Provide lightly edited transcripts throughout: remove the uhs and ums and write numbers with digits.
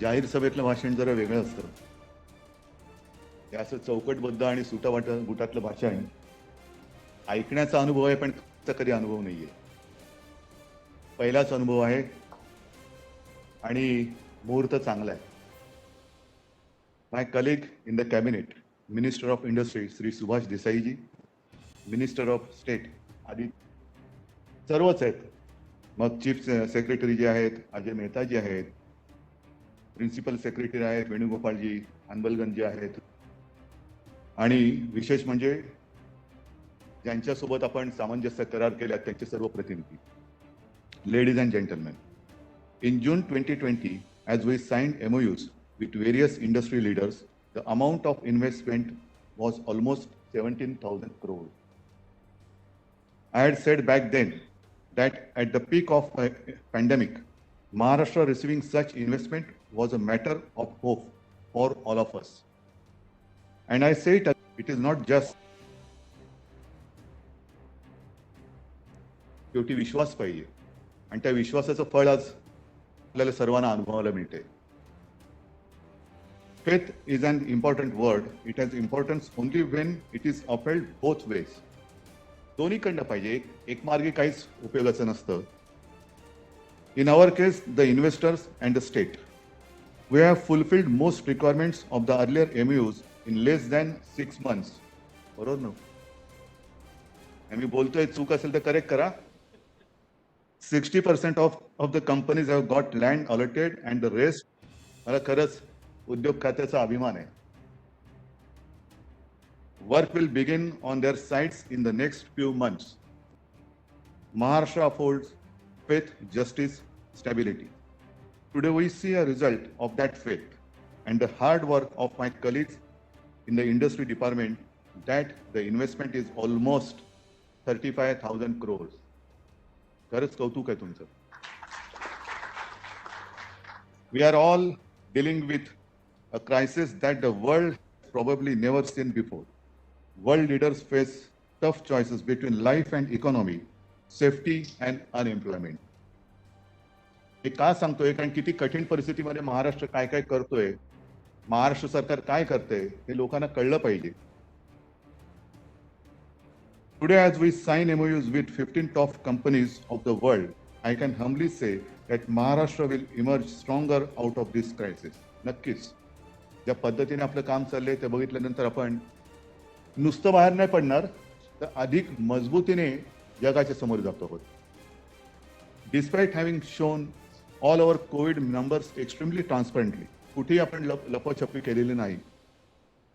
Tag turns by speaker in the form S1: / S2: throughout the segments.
S1: जाहीर सभेतलं भाषण जरा वेगळं असतं. हे असं चौकटबद्ध आणि गुटातलं भाषण ऐकण्याचा अनुभव आहे, पण कधी अनुभव नाहीये. पहिलाच अनुभव आहे आणि मुहूर्त चांगला आहे. My colleague in the cabinet, minister of industry Shri Subhash Desaiji, minister of state आदी सर्वच आहेत. मग चीफ सेक्रेटरी जे आहेत अजय मेहताजी आहेत, प्रिन्सिपल सेक्रेटरी आहेत वेणुगोपालजी हनबलगंज जे आहेत, आणि विशेष म्हणजे ज्यांच्यासोबत आपण सामंजस्य करार केल्यात त्यांचे सर्व प्रतिनिधी. Ladies and gentlemen, in June 2020, as we signed MOUs with various industry leaders, the amount of investment was almost 17,000 crores. I had said back then that at the peak of pandemic, Maharashtra receiving such investment was a matter of hope for all of us. And I say it is not just शेवटी विश्वास पाहिजे, आणि त्या विश्वासाचं फळ आज आपल्याला सर्वांना अनुभवायला मिळते. Faith is an important word. It has importance only when it is upheld both ways. दोन्हीकडनं पाहिजे, एक मार्गी काहीच उपयोगाचं नसतं. In our case, the investors and the state, we have fulfilled most requirements of the earlier MOUs in less than 6 months. बरोबर ना? आम्ही बोलतोय, चूक असेल तर करेक्ट करा. 60% of the companies have got land allotted, and the rest, मला खरंच उद्योग खात्याचा अभिमान आहे. Work will begin on their sites in the next few months. Maharashtra affords faith, justice, stability. Today we see a result of that faith and the hard work of my colleagues in the industry department that the investment is almost 35,000 crores. खरंच कौतुक आहे तुमचं. We are all dealing with a crisis that the world probably never seen before. World leaders face tough choices between life and economy, safety and unemployment. हे का सांगतोय? कारण किती कठीण परिस्थितीमध्ये महाराष्ट्र काय काय करतोय, महाराष्ट्र सरकार काय करते हे लोकांना कळलं पाहिजे. Today, as we sign MOUs with 15 top companies of the world, I can humbly say that Maharashtra will emerge stronger out of this crisis. नक्कीच ज्या पद्धतीने आपलं काम चाललंय ते बघितल्यानंतर आपण नुसतं बाहेर नाही पडणार, तर अधिक मजबूतीने जगाच्या समोर जातो आहोत. Despite having shown all our COVID numbers extremely transparently, कुठेही आपण लपछपी केलेली नाही.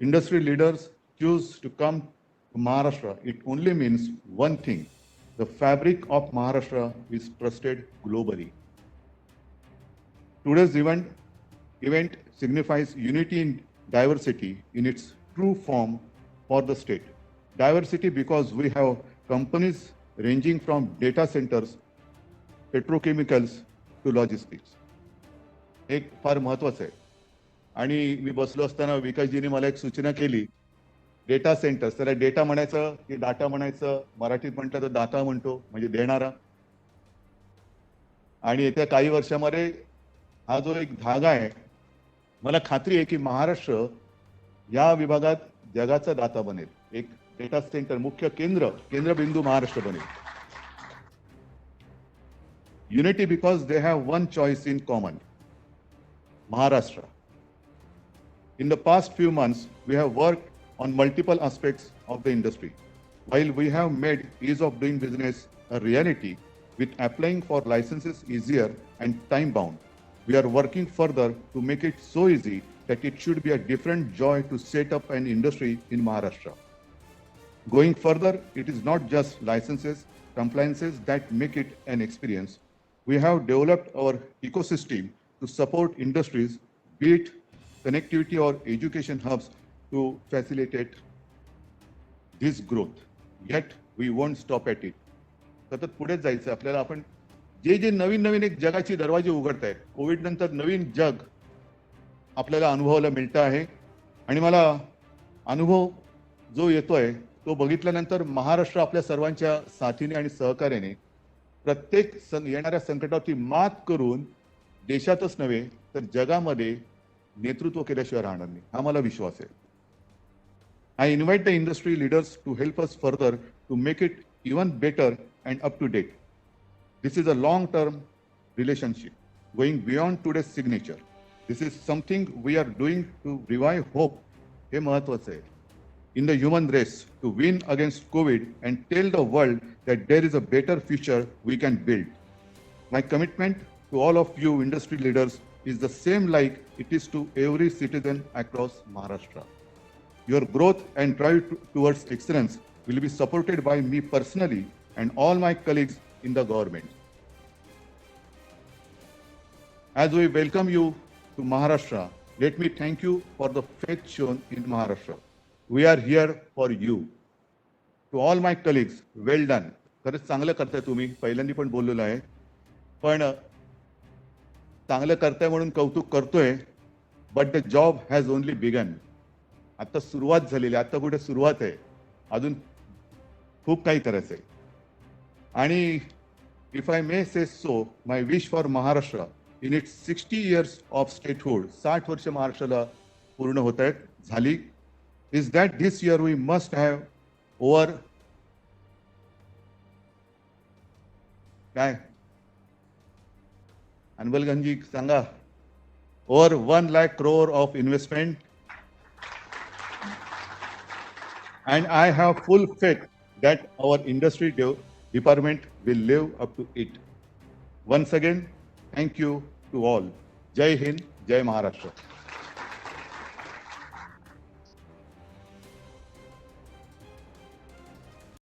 S1: Industry leaders choose to come to Maharashtra. It only means one thing: the fabric of Maharashtra is trusted globally. Today's event signifies unity in diversity in its true form for the state. Diversity because we have companies ranging from data centers, petrochemicals to logistics. एक फार महत्वाचं आहे. आणि मी बसलो असताना विकासजींनी मला एक सूचना केली, डेटा सेंटर्स, त्याला डेटा म्हणायचं की डाटा म्हणायचं, मराठीत म्हटलं तर दाता म्हणतो, म्हणजे देणारा. आणि येत्या काही वर्षामध्ये हा जो एक धागा आहे, मला खात्री आहे की महाराष्ट्र या विभागात जगाचा दाता बनेल. एक डेटा सेंटर मुख्य केंद्रबिंदू महाराष्ट्र बनेल. Unity because they have one choice in common: Maharashtra. In the past few months, we have worked on multiple aspects of the industry. While we have made ease of doing business a reality with applying for licenses easier and time bound, we are working further to make it so easy that it should be a different joy to set up an industry in Maharashtra. Going further, it is not just licenses, compliances that make it an experience. We have developed our ecosystem to support industries, be it connectivity or education hubs, to facilitate this growth. Yet we won't stop at it. सतत पुढेच जायचं आपल्याला. आपण जे नवीन एक जगाची दरवाजे उघडत आहेत, कोविड नंतर नवीन जग आपल्याला अनुभवायला मिळतं आहे. आणि मला अनुभव जो येतोय तो बघितल्यानंतर महाराष्ट्र आपल्या सर्वांच्या साथीने आणि सहकार्याने प्रत्येक येणाऱ्या संकटावरती मात करून देशातच नव्हे तर जगामध्ये नेतृत्व केल्याशिवाय राहणार नाही, हा मला विश्वास आहे. I invite the industry leaders to help us further to make it even better and up to date. This is a long-term relationship going beyond today's signature. This is something we are doing to revive hope. हे महत्वाचं आहे. In the human race to win against COVID and tell the world that there is a better future we can build. My commitment to all of you industry leaders is the same like it is to every citizen across Maharashtra. Your growth and drive towards excellence will be supported by me personally and all my colleagues in the government. As we welcome you to Maharashtra, let me thank you for the faith shown in Maharashtra. We are here for you. To all my colleagues, well done. खरंच चांगलं करताय तुम्ही, पहिल्यांदा पण बोललेलो आहे. पण चांगलं करताय म्हणून कौतुक करतोय, but the job has only begun. आता सुरुवात झालेली आहे, आता कुठे सुरुवात आहे, अजून खूप काही करायचं आहे. आणि if I may say so, my wish for Maharashtra in its 60 years of statehood, 60 वर्ष महाराष्ट्राला पूर्ण होत आहेत, झाली, is that this year we must have over काय अनबलगंजी सांगा, over 1 lakh crore of investment. And I have full faith that our industry department will live up to it. Once again, thank you to all. Jai Hind, Jai Maharashtra.